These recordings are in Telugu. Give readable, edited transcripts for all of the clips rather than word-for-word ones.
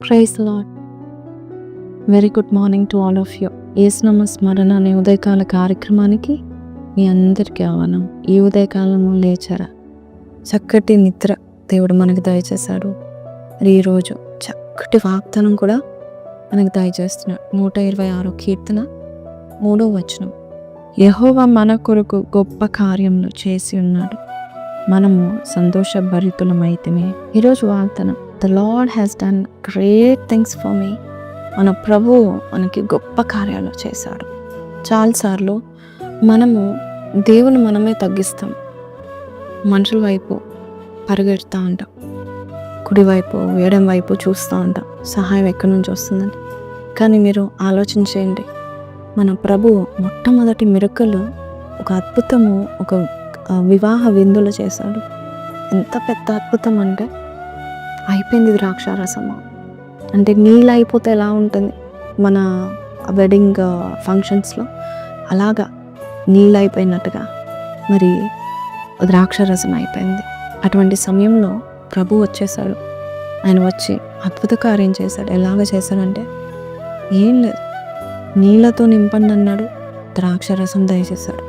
Praise Lord. Very good morning to all of you. యేసునామ స్మరణ అనే ఉదయకాల కార్యక్రమానికి మీ అందరికీ ఆహ్వానం. ఈ ఉదయకాలంలో లేచారా? చక్కటి నిద్ర దేవుడు మనకు దయచేశాడు. ఈరోజు చక్కటి వాగ్దానం కూడా మనకు దయచేస్తున్నాడు. 126 కీర్తన 3వ వచనం. యెహోవా మన కొరకు గొప్ప కార్యములు చేసి ఉన్నాడు, మనము సంతోషభరితులమైతిమి. ఈరోజు వాగ్దానం, the Lord has done great things for మీ. మన ప్రభువు మనకి గొప్ప కార్యాలు చేశాడు. చాలాసార్లు మనము దేవుని మనమే తగ్గిస్తాం, మనుషుల వైపు పరిగెడుతూ ఉంటాం, కుడివైపు ఎడం వైపు చూస్తూ ఉంటాం, సహాయం ఎక్కడి నుంచి వస్తుందని. కానీ మీరు ఆలోచన చేయండి, మన ప్రభువు మొట్టమొదటి మిరకలు ఒక అద్భుతము, ఒక వివాహ విందులు చేశాడు. ఎంత పెద్ద అద్భుతం అంటే, అయిపోయింది ద్రాక్షారసము అంటే నీళ్ళు అయిపోతే ఎలా ఉంటుంది మన వెడ్డింగ్ ఫంక్షన్స్లో, అలాగా నీళ్ళు అయిపోయినట్టుగా మరి ద్రాక్షారసం అయిపోయింది. అటువంటి సమయంలో ప్రభు వచ్చేసాడు. ఆయన వచ్చి అద్భుత కార్యం చేశాడు. ఎలాగ చేశాడంటే, ఏం లేదు, నీళ్ళతో నింపండి అన్నాడు, ద్రాక్షారసం దయచేశాడు.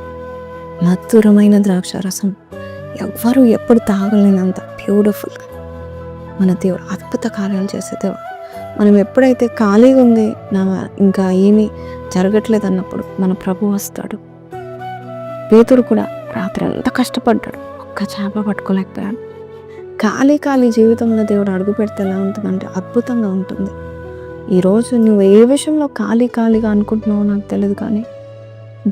మధురమైన ద్రాక్షారసం, ఎవ్వరూ ఎప్పుడు తాగలేనంత బ్యూటిఫుల్గా మన దేవుడు అద్భుత కార్యాలు చేసే దేవుడు. మనం ఎప్పుడైతే ఖాళీగా ఉంది, ఇంకా ఏమీ జరగట్లేదు అన్నప్పుడు మన ప్రభు వస్తాడు. పేతురు కూడా రాత్రి అంతా కష్టపడ్డాడు, ఒక్క చేప పట్టుకోలేకపోయాడు. ఖాళీ జీవితంలో దేవుడు అడుగు పెడితే ఎలా ఉంటుందంటే అద్భుతంగా ఉంటుంది. ఈరోజు నువ్వు ఏ విషయంలో ఖాళీగా అనుకుంటున్నావో నాకు తెలియదు, కానీ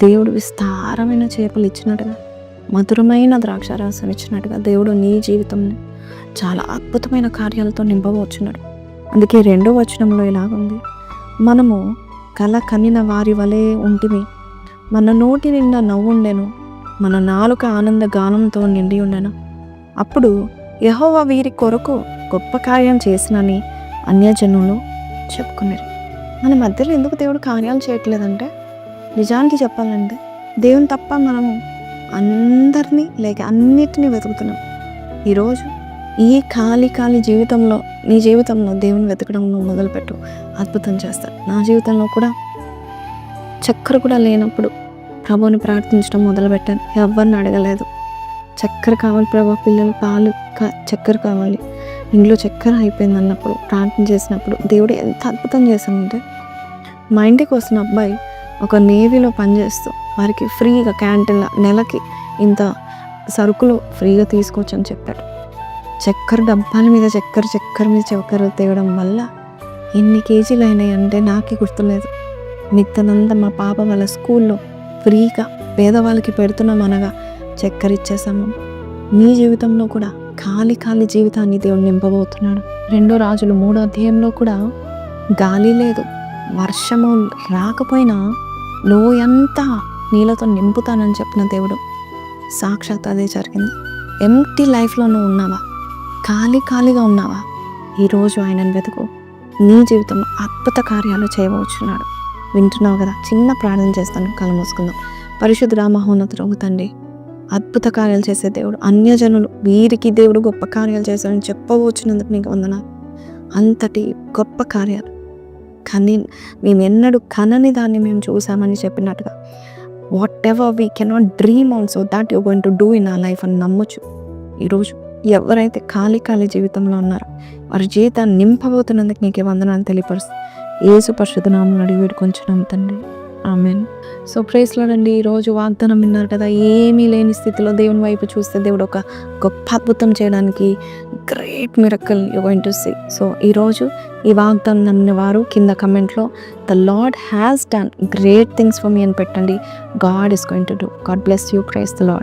దేవుడు విస్తారమైన చేపలు ఇచ్చినట్టుగా, మధురమైన ద్రాక్షారసం ఇచ్చినట్టుగా దేవుడు నీ జీవితంలో చాలా అద్భుతమైన కార్యాలతో నింపవచ్చున్నాడు. అందుకే 2వ వచనంలో ఇలాగుంది, మనము కల కనిన వారి వలె ఉంటిమి, మన నోటి నిండా నవ్వుండెను, మన నాలుక ఆనంద గానంతో నిండి ఉండెను. అప్పుడు యెహోవా వీరి కొరకు గొప్ప కార్యం చేసినని అన్యజనులు చెప్పుకున్నారు. మన మధ్యలో ఎందుకు దేవుడు కార్యాలు చేయట్లేదంటే, నిజానికి చెప్పాలంటే దేవుని తప్ప మనము అందరినీ లేక అన్నిటినీ వెతుకుతున్నాం. ఈరోజు ఈ ఖాళీ జీవితంలో, నీ జీవితంలో దేవుని వెతకడంలో మొదలుపెట్టు, అద్భుతం చేస్తాడు. నా జీవితంలో కూడా చక్కెర కూడా లేనప్పుడు ప్రభువుని ప్రార్థించడం మొదలుపెట్టాను. ఎవరిని అడగలేదు, చక్కెర కావాలి ప్రభు, పిల్లలు పాలు చక్కెర కావాలి, ఇంట్లో చక్కెర అయిపోయింది అన్నప్పుడు ప్రార్థన చేసినప్పుడు దేవుడు ఎంత అద్భుతం చేశానంటే, మా ఇంటికి వస్తున్న అబ్బాయి ఒక నేవీలో పనిచేస్తూ వారికి ఫ్రీగా క్యాంటీన్లో నెలకి ఇంత సరుకులు ఫ్రీగా తీసుకోవచ్చని చెప్పాడు. చక్కెర డబ్బాల మీద చక్కెర తేవడం వల్ల ఎన్ని కేజీలు అయినాయి అంటే నాకే గుర్తులేదు. మిగతానంతా మా పాప వాళ్ళ స్కూల్లో ఫ్రీగా పేదవాళ్ళకి పెడుతున్నాం అనగా చక్కెర ఇచ్చేసాము. నీ జీవితంలో కూడా ఖాళీ జీవితాన్ని దేవుడు నింపబోతున్నాడు. 2 రాజులు 3వ అధ్యాయంలో కూడా గాలి లేదు, వర్షము రాకపోయినా లోయంతా నీళ్ళతో నింపుతానని చెప్పిన దేవుడు సాక్షాత్ అదే జరిగింది. ఎంప్టీ లైఫ్లో నువ్వు ఉన్నావా? ఖాళీగా ఉన్నావా? ఈరోజు ఆయనను వెతుకు, నీ జీవితంలో అద్భుత కార్యాలు చేయవచ్చున్నాడు. వింటున్నావు కదా? చిన్న ప్రార్థన చేస్తాను, కళ్ళు మూసుకుందాం. పరిశుద్ధ మహోన్నతుడగు తండ్రి, అద్భుత కార్యాలు చేసే దేవుడు, అన్యజనులు వీరికి దేవుడు గొప్ప కార్యాలు చేశాడని చెప్పవచ్చినందుకు నీకు వందనాలు. అంతటి గొప్ప కార్యాలు మేము ఎన్నడూ కనని దాన్ని మేము చూసామని చెప్పినట్టుగా, what ever we cannot dream also that you going to do in our life అని నమ్మొచ్చు. ఈరోజు ఎవరైతే ఖాళీ జీవితంలో ఉన్నారో వారి జీవితాన్ని నింపబోతున్నందుకు నీకే వందనాలు తెలియపరుస్తూ యేసు పరిశుద్ధ నామములో అడిగి వేడుకొంచున్నాం తండ్రి, ఆమేన్. సో ప్రైజ్ లార్డ్ అండి. ఈరోజు వాగ్దానం విన్నారు కదా, ఏమీ లేని స్థితిలో దేవుని వైపు చూస్తే దేవుడు ఒక గొప్ప అద్భుతం చేయడానికి great miracle you going to see. So ఈరోజు ఈ వాగ్దానం నమ్మిన వారు కింద కమెంట్లో the Lord has done great things for me అని పెట్టండి. God is going to do. God bless you. Praise the lord.